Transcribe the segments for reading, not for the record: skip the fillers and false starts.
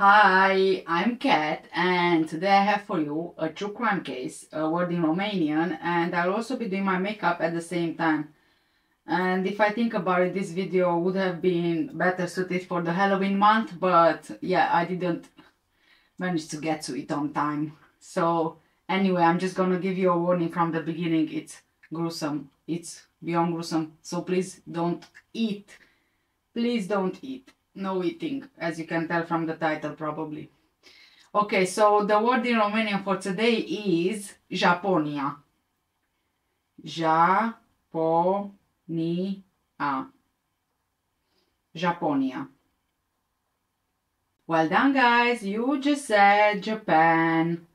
Hi, I'm Kat, and today I have for you a true crime case, a word in Romanian, and I'll also be doing my makeup at the same time. And if I think about it, this video would have been better suited for the Halloween month, but yeah, I didn't manage to get to it on time. So anyway, I'm just gonna give you a warning from the beginning. It's gruesome. It's beyond gruesome. So please don't eat. Please don't eat. No eating, as you can tell from the title probably. Okay, so the word in Romanian for today is Japonia. Japonia. Japonia. Well done, guys. You just said Japan.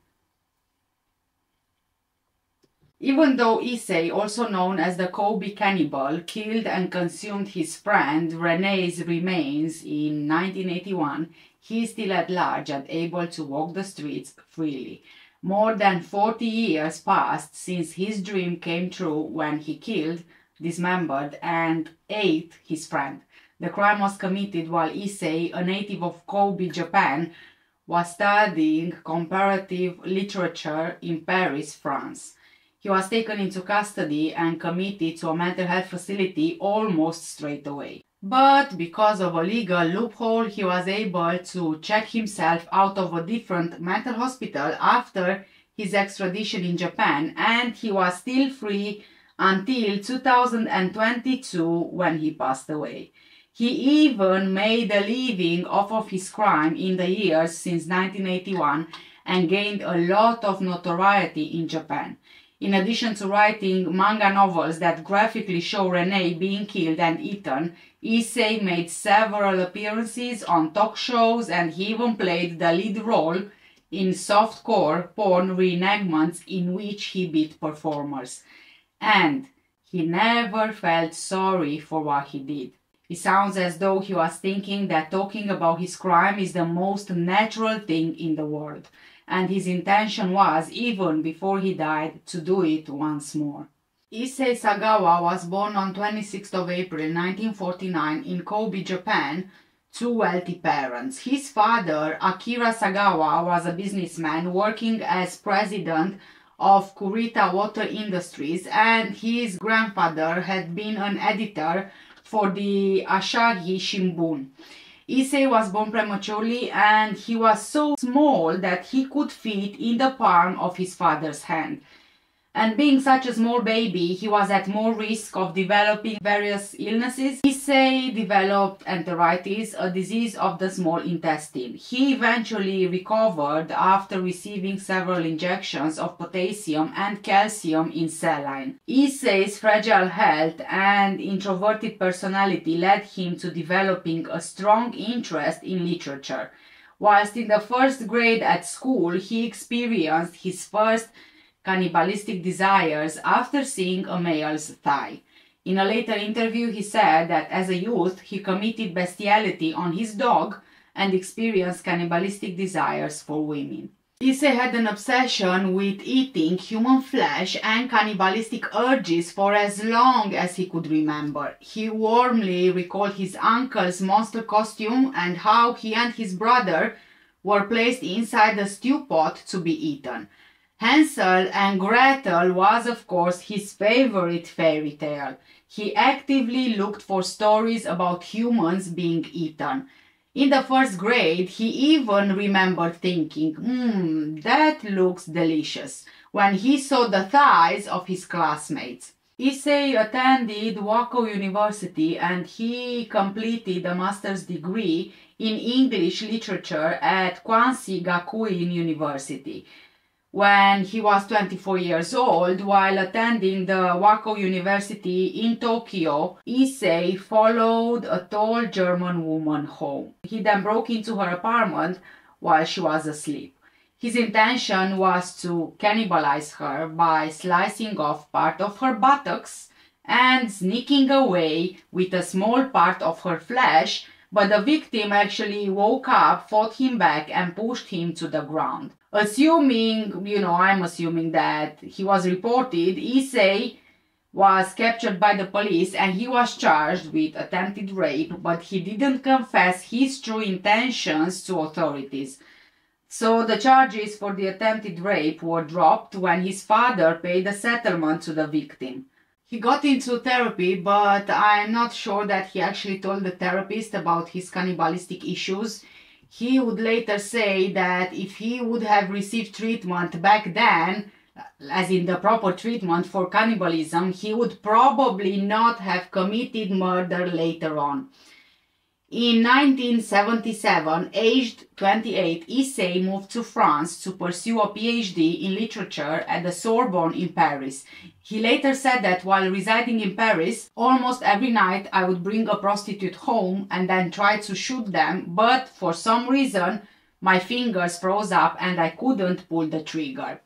Even though Issei, also known as the Kobe cannibal, killed and consumed his friend Renee's remains in 1981, he is still at large and able to walk the streets freely. More than 40 years passed since his dream came true when he killed, dismembered, and ate his friend. The crime was committed while Issei, a native of Kobe, Japan, was studying comparative literature in Paris, France. He was taken into custody and committed to a mental health facility almost straight away. But because of a legal loophole, he was able to check himself out of a different mental hospital after his extradition in Japan, and he was still free until 2022 when he passed away. He even made a living off of his crime in the years since 1981 and gained a lot of notoriety in Japan. In addition to writing manga novels that graphically show Renee being killed and eaten, Issei made several appearances on talk shows, and he even played the lead role in softcore porn reenactments in which he beat performers. And he never felt sorry for what he did. It sounds as though he was thinking that talking about his crime is the most natural thing in the world. And his intention was, even before he died, to do it once more. Issei Sagawa was born on 26th of April 1949 in Kobe, Japan, to wealthy parents. His father, Akira Sagawa, was a businessman working as president of Kurita Water Industries, and his grandfather had been an editor for the Asahi Shimbun. Issei was born prematurely, and he was so small that he could fit in the palm of his father's hand. And being such a small baby, he was at more risk of developing various illnesses. Issei developed enteritis, a disease of the small intestine. He eventually recovered after receiving several injections of potassium and calcium in saline. Issei's fragile health and introverted personality led him to developing a strong interest in literature. Whilst in the first grade at school, he experienced his first cannibalistic desires after seeing a male's thigh. In a later interview, he said that as a youth, he committed bestiality on his dog and experienced cannibalistic desires for women. Issei had an obsession with eating human flesh and cannibalistic urges for as long as he could remember. He warmly recalled his uncle's monster costume and how he and his brother were placed inside a stew pot to be eaten. Hansel and Gretel was, of course, his favorite fairy tale. He actively looked for stories about humans being eaten. In the first grade, he even remembered thinking, that looks delicious, when he saw the thighs of his classmates. Issei attended Wako University, and he completed a master's degree in English literature at Kwansei Gakuin University. When he was 24 years old, while attending the Wako University in Tokyo, Issei followed a tall German woman home. He then broke into her apartment while she was asleep. His intention was to cannibalize her by slicing off part of her buttocks and sneaking away with a small part of her flesh, but the victim actually woke up, fought him back, and pushed him to the ground. I'm assuming that he was reported, Issei was captured by the police and he was charged with attempted rape, but he didn't confess his true intentions to authorities. So the charges for the attempted rape were dropped when his father paid a settlement to the victim. He got into therapy, but I'm not sure that he actually told the therapist about his cannibalistic issues. He would later say that if he would have received treatment back then, as in the proper treatment for cannibalism, he would probably not have committed murder later on. In 1977, aged 28, Issei moved to France to pursue a PhD in literature at the Sorbonne in Paris. He later said that while residing in Paris, almost every night I would bring a prostitute home and then try to shoot them, but for some reason my fingers froze up and I couldn't pull the trigger.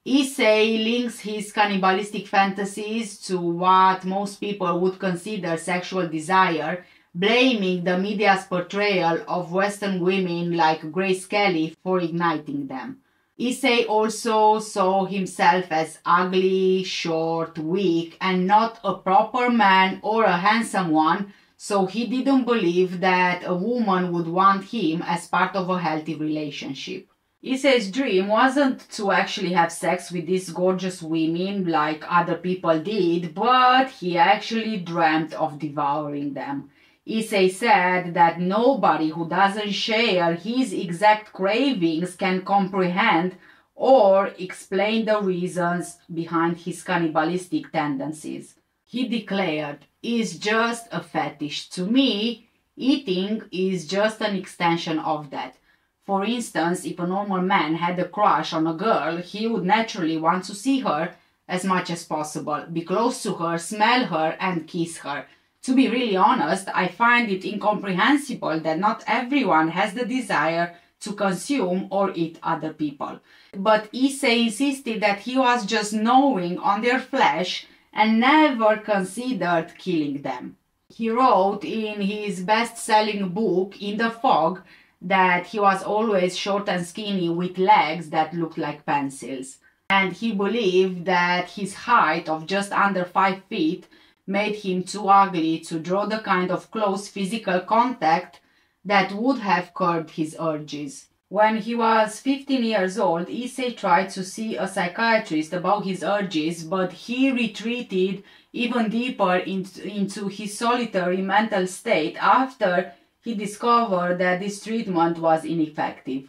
Issei links his cannibalistic fantasies to what most people would consider sexual desire, blaming the media's portrayal of Western women like Grace Kelly for igniting them. Issei also saw himself as ugly, short, weak, and not a proper man or a handsome one, so he didn't believe that a woman would want him as part of a healthy relationship. Issei's dream wasn't to actually have sex with these gorgeous women like other people did, but he actually dreamt of devouring them. Issei said that nobody who doesn't share his exact cravings can comprehend or explain the reasons behind his cannibalistic tendencies. He declared, "It's just a fetish. To me, eating is just an extension of that. For instance, if a normal man had a crush on a girl, he would naturally want to see her as much as possible, be close to her, smell her, and kiss her. To be really honest, I find it incomprehensible that not everyone has the desire to consume or eat other people." But Issei insisted that he was just gnawing on their flesh and never considered killing them. He wrote in his best-selling book, In the Fog, that he was always short and skinny with legs that looked like pencils. And he believed that his height of just under 5 feet made him too ugly to draw the kind of close physical contact that would have curbed his urges. When he was 15 years old, Issei tried to see a psychiatrist about his urges, but he retreated even deeper into his solitary mental state after he discovered that this treatment was ineffective.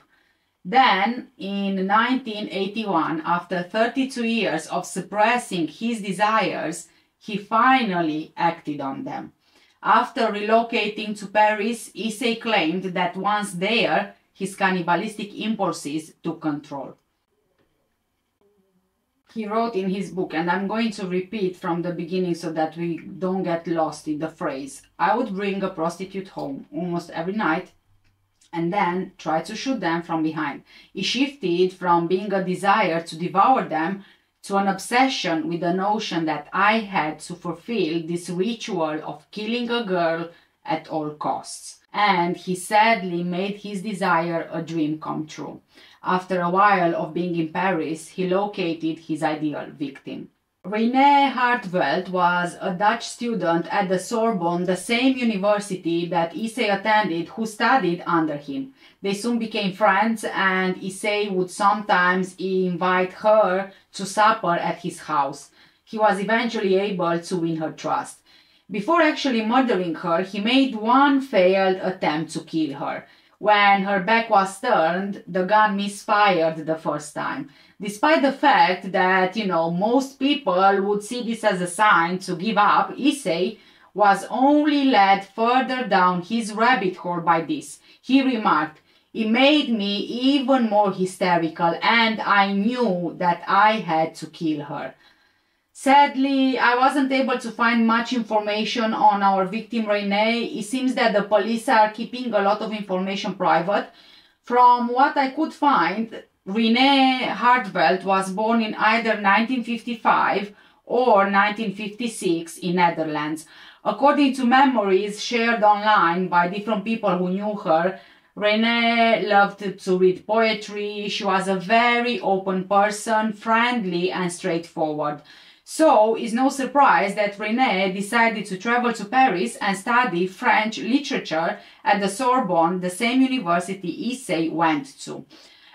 Then, in 1981, after 32 years of suppressing his desires, he finally acted on them. After relocating to Paris, Issei claimed that once there, his cannibalistic impulses took control. He wrote in his book, and I'm going to repeat from the beginning so that we don't get lost in the phrase, "I would bring a prostitute home almost every night and then try to shoot them from behind." It shifted from being a desire to devour them to an obsession with the notion that I had to fulfill this ritual of killing a girl at all costs. And he sadly made his desire a dream come true. After a while of being in Paris, he located his ideal victim. René Hartveld was a Dutch student at the Sorbonne, the same university that Issei attended, who studied under him. They soon became friends, and Issei would sometimes invite her to supper at his house. He was eventually able to win her trust. Before actually murdering her, he made one failed attempt to kill her. When her back was turned, the gun misfired the first time. Despite the fact that, most people would see this as a sign to give up, Issei was only led further down his rabbit hole by this. He remarked, "It made me even more hysterical, and I knew that I had to kill her." Sadly, I wasn't able to find much information on our victim René. It seems that the police are keeping a lot of information private. From what I could find, René Hartveld was born in either 1955 or 1956 in Netherlands. According to memories shared online by different people who knew her, René loved to read poetry. She was a very open person, friendly and straightforward. So it's no surprise that René decided to travel to Paris and study French literature at the Sorbonne, the same university Issei went to.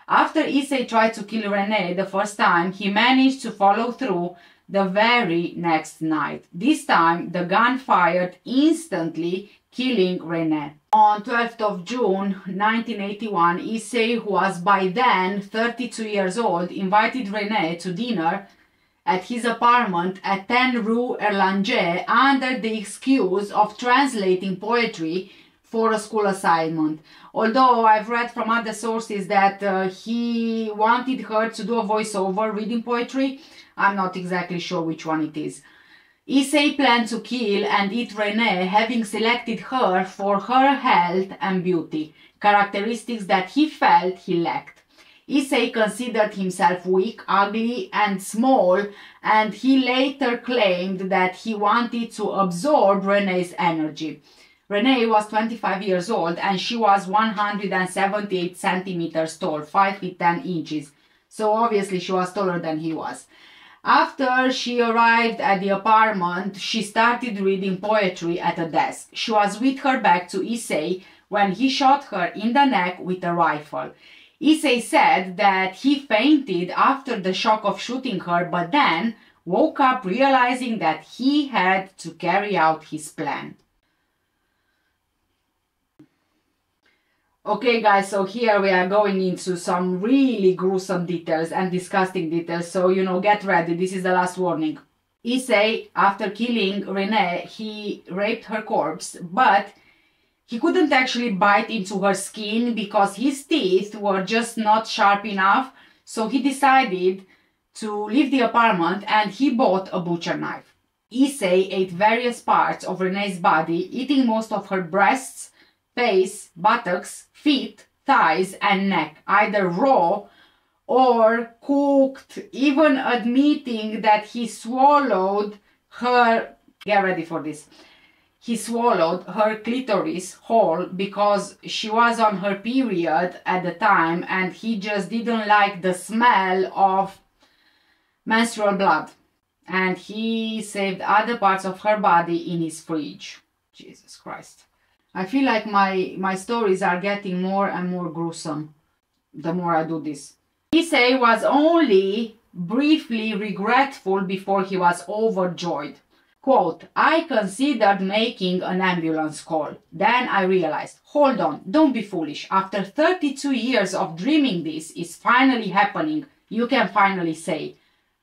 After Issei tried to kill René the first time, he managed to follow through the very next night. This time, the gun fired instantly, killing René. On 12th of June 1981, Issei, who was by then 32 years old, invited René to dinner at his apartment at 10 Rue Erlanger under the excuse of translating poetry for a school assignment. Although I've read from other sources that he wanted her to do a voiceover reading poetry, I'm not exactly sure which one it is. Issei planned to kill and eat René, having selected her for her health and beauty, characteristics that he felt he lacked. Issei considered himself weak, ugly and small, and he later claimed that he wanted to absorb René's energy. René was 25 years old and she was 178 centimeters tall, 5 feet 10 inches. So obviously she was taller than he was. After she arrived at the apartment, she started reading poetry at a desk. She was with her back to Issei when he shot her in the neck with a rifle. Issei said that he fainted after the shock of shooting her, but then woke up realizing that he had to carry out his plan. Okay guys, so here we are going into some really gruesome details and disgusting details, so get ready, this is the last warning. Issei, after killing René, he raped her corpse, but he couldn't actually bite into her skin because his teeth were just not sharp enough, so he decided to leave the apartment and he bought a butcher knife. Issei ate various parts of René's body, eating most of her breasts, face, buttocks, feet, thighs and neck, either raw or cooked, even admitting that he swallowed her, get ready for this, he swallowed her clitoris whole because she was on her period at the time and he just didn't like the smell of menstrual blood. And he saved other parts of her body in his fridge. Jesus Christ. I feel like my stories are getting more and more gruesome the more I do this. Issei was only briefly regretful before he was overjoyed. Quote, I considered making an ambulance call. Then I realized, hold on, don't be foolish. After 32 years of dreaming this is finally happening, you can finally say.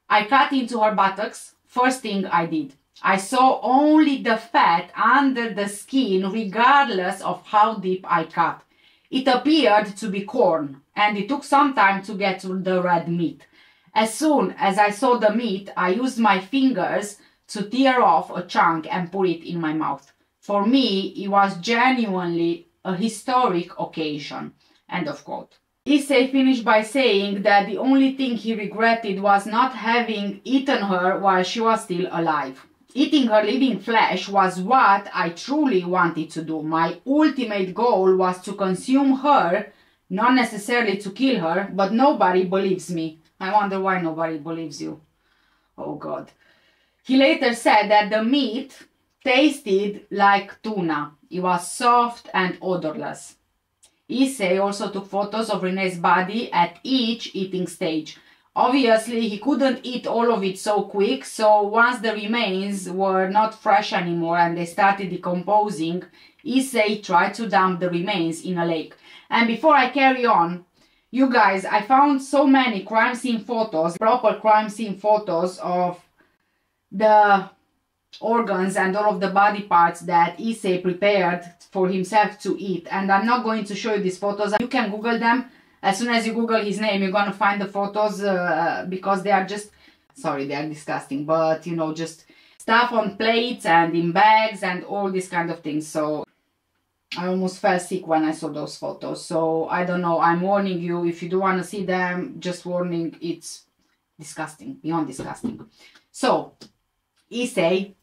I cut into her buttocks, first thing I did. I saw only the fat under the skin regardless of how deep I cut. It appeared to be corn and it took some time to get to the red meat. As soon as I saw the meat, I used my fingers to tear off a chunk and put it in my mouth. For me, it was genuinely a historic occasion. End of quote. Issei finished by saying that the only thing he regretted was not having eaten her while she was still alive. Eating her living flesh was what I truly wanted to do. My ultimate goal was to consume her, not necessarily to kill her, but nobody believes me. I wonder why nobody believes you. Oh God. He later said that the meat tasted like tuna. It was soft and odorless. Issei also took photos of René's body at each eating stage. Obviously, he couldn't eat all of it so quick, so once the remains were not fresh anymore and they started decomposing, Issei tried to dump the remains in a lake. And before I carry on, you guys, I found so many crime scene photos, proper crime scene photos of the organs and all of the body parts that Issei prepared for himself to eat. And I'm not going to show you these photos. You can Google them. As soon as you Google his name, you're going to find the photos because they are just, sorry, they are disgusting. But, just stuff on plates and in bags and all these kind of things. So I almost fell sick when I saw those photos. So I don't know, I'm warning you, if you do want to see them, just warning, it's disgusting, beyond disgusting. So Issei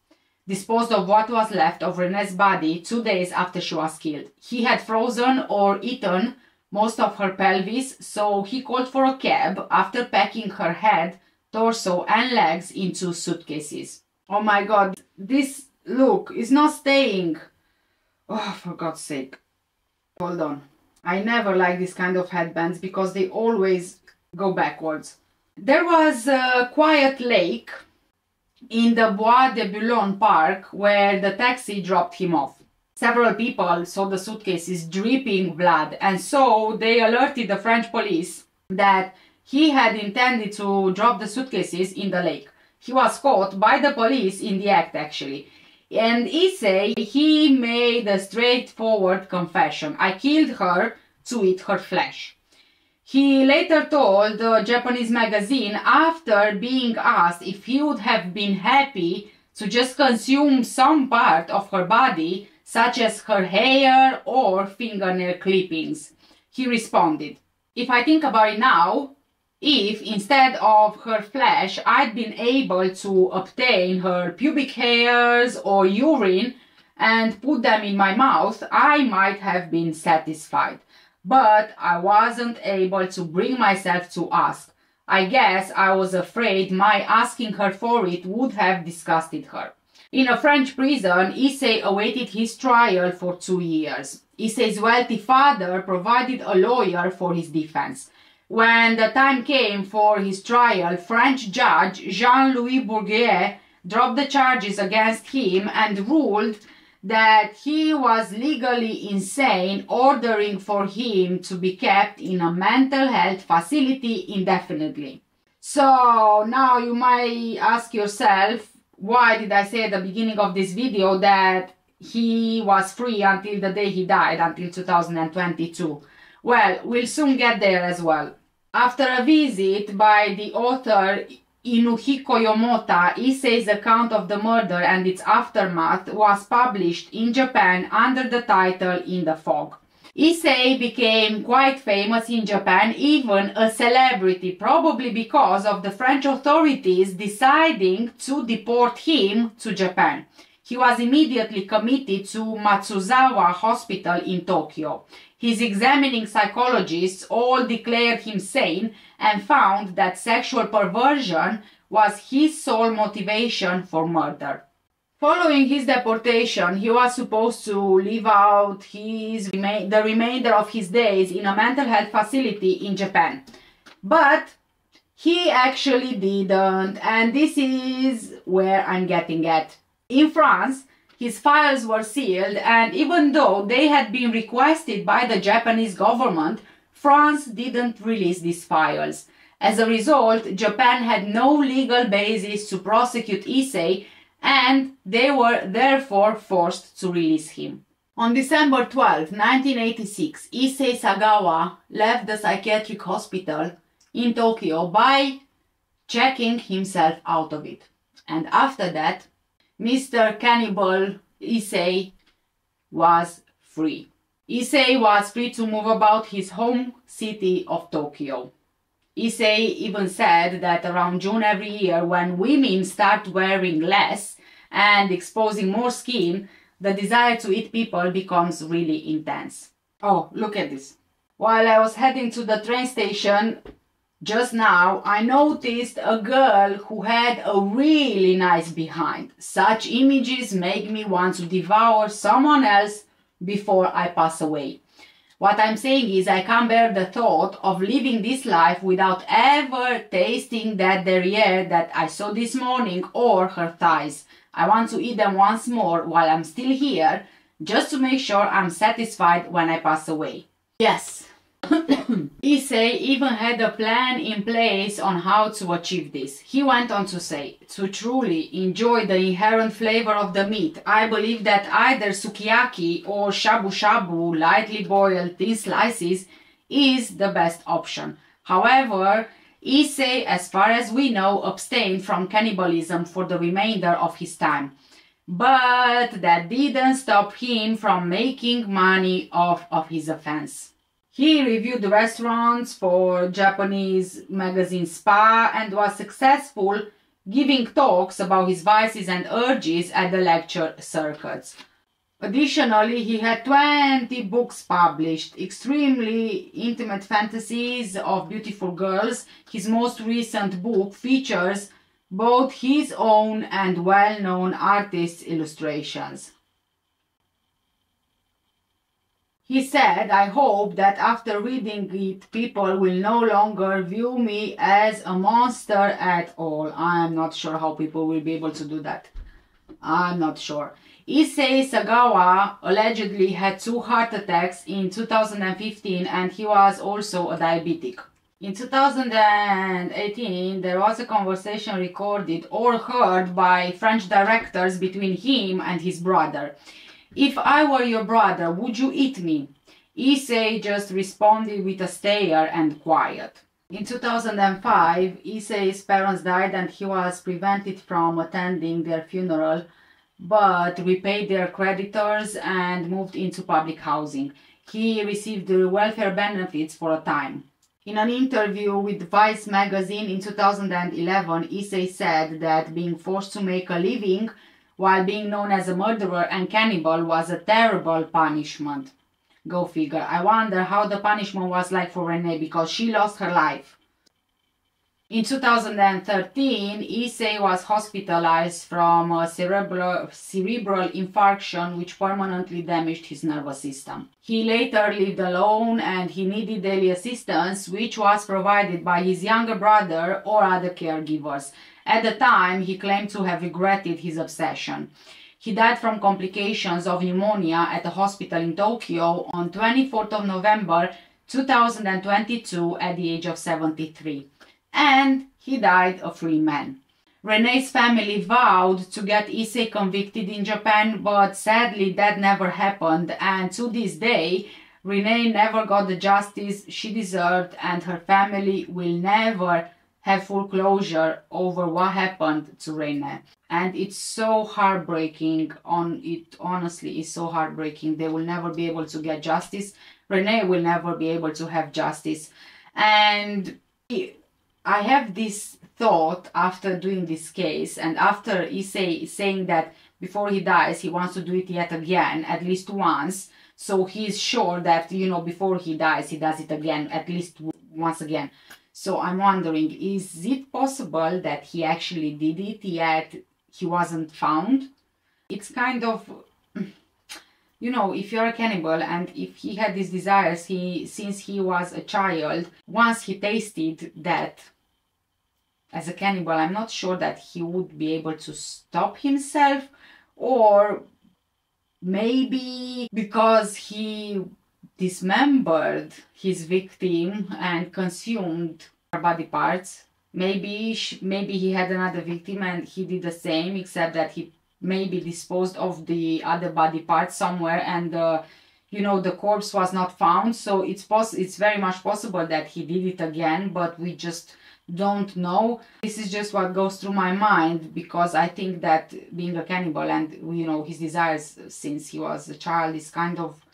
disposed of what was left of René's body 2 days after she was killed. He had frozen or eaten most of her pelvis, so he called for a cab after packing her head torso and legs into suitcases. Oh my god, this look is not staying. Oh, for God's sake. Hold on. I never like this kind of headbands because they always go backwards. There was a quiet lake in the Bois de Boulogne park where the taxi dropped him off. Several people saw the suitcases dripping blood, and so they alerted the French police that he had intended to drop the suitcases in the lake. He was caught by the police in the act, actually. And he made a straightforward confession. I killed her to eat her flesh. He later told the Japanese magazine, after being asked if he would have been happy to just consume some part of her body, such as her hair or fingernail clippings, he responded, "If I think about it now, if instead of her flesh I'd been able to obtain her pubic hairs or urine and put them in my mouth, I might have been satisfied. But I wasn't able to bring myself to ask. I guess I was afraid my asking her for it would have disgusted her." In a French prison, Issei awaited his trial for 2 years. Issei's wealthy father provided a lawyer for his defense. When the time came for his trial, French judge Jean-Louis Bourguet dropped the charges against him and ruled that he was legally insane, ordering for him to be kept in a mental health facility indefinitely. So now you might ask yourself, why did I say at the beginning of this video that he was free until the day he died, until 2022? Well, we'll soon get there as well. After a visit by the author Inuhiko Yomota, Issei's account of the murder and its aftermath was published in Japan under the title In the Fog. Issei became quite famous in Japan, even a celebrity, probably because of the French authorities deciding to deport him to Japan. He was immediately committed to Matsuzawa Hospital in Tokyo. His examining psychologists all declared him sane and found that sexual perversion was his sole motivation for murder. Following his deportation, he was supposed to live out the remainder of his days in a mental health facility in Japan. But he actually didn't, and this is where I'm getting at. In France, his files were sealed, and even though they had been requested by the Japanese government, France didn't release these files. As a result, Japan had no legal basis to prosecute Issei, and they were therefore forced to release him. On December 12, 1986, Issei Sagawa left the psychiatric hospital in Tokyo by checking himself out of it. And after that, Mr. Cannibal Issei was free. Issei was free to move about his home city of Tokyo. Issei even said that around June every year, when women start wearing less and exposing more skin, the desire to eat people becomes really intense. Oh, look at this. While I was heading to the train station just now, I noticed a girl who had a really nice behind. Such images make me want to devour someone else before I pass away. What I'm saying is I can't bear the thought of living this life without ever tasting that derriere that I saw this morning or her thighs. I want to eat them once more while I'm still here, just to make sure I'm satisfied when I pass away. Yes. Issei even had a plan in place on how to achieve this. He went on to say, "To truly enjoy the inherent flavor of the meat, I believe that either sukiyaki or shabu shabu, lightly boiled thin slices, is the best option." However, Issei, as far as we know, abstained from cannibalism for the remainder of his time. But that didn't stop him from making money off of his offense. He reviewed restaurants for Japanese magazine Spa and was successful giving talks about his vices and urges at the lecture circuits. Additionally, he had 20 books published, extremely intimate fantasies of beautiful girls. His most recent book features both his own and well-known artists' illustrations. He said, "I hope that after reading it, people will no longer view me as a monster at all." I'm not sure how people will be able to do that. I'm not sure. Issei Sagawa allegedly had 2 heart attacks in 2015, and he was also a diabetic. In 2018, there was a conversation recorded or heard by French directors between him and his brother. "If I were your brother, would you eat me?" Issei just responded with a stare and quiet. In 2005, Issei's parents died and he was prevented from attending their funeral, but repaid their creditors and moved into public housing. He received the welfare benefits for a time. In an interview with Vice magazine in 2011, Issei said that being forced to make a living while being known as a murderer and cannibal was a terrible punishment. Go figure. I wonder how the punishment was like for Renee, because she lost her life. In 2013, Issei was hospitalized from a cerebral infarction which permanently damaged his nervous system. He later lived alone and he needed daily assistance, which was provided by his younger brother or other caregivers. At the time, he claimed to have regretted his obsession. He died from complications of pneumonia at a hospital in Tokyo on 24th of November 2022 at the age of 73. And he died a free man. Renee's family vowed to get Issei convicted in Japan, but sadly that never happened, and to this day Renee never got the justice she deserved, and her family will never have full closure over what happened to Renee. And it's so heartbreaking. It honestly is so heartbreaking. They will never be able to get justice. Renee will never be able to have justice. And I have this thought after doing this case, and after Issei saying that before he dies he wants to do it yet again, at least once, so he's sure that, you know, before he dies he does it again, at least once again. So I'm wondering, is it possible that he actually did it yet he wasn't found? It's kind of, you know, if you're a cannibal and if he had these desires since he was a child, once he tasted that as a cannibal, I'm not sure that he would be able to stop himself, or maybe because he dismembered his victim and consumed her body parts, maybe he had another victim and he did the same, except that he maybe disposed of the other body parts somewhere, and you know, the corpse was not found. So it's very much possible that he did it again, but we just don't know. This is just what goes through my mind, because I think that being a cannibal and, you know, his desires since he was a child is kind of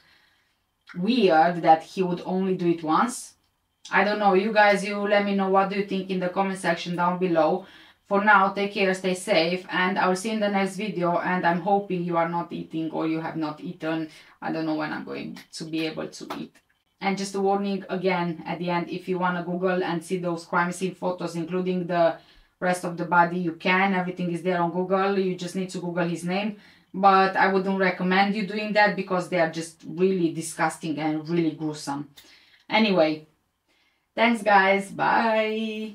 weird that he would only do it once. I don't know. You guys, you let me know what do you think in the comment section down below. For now, take care, stay safe, and I will see you in the next video. And I'm hoping you are not eating, or you have not eaten. I don't know when I'm going to be able to eat. And just a warning again at the end, if you want to Google and see those crime scene photos, including the rest of the body, you can. Everything is there on Google. You just need to Google his name. But I wouldn't recommend you doing that, because they are just really disgusting and really gruesome. Anyway, thanks guys. Bye.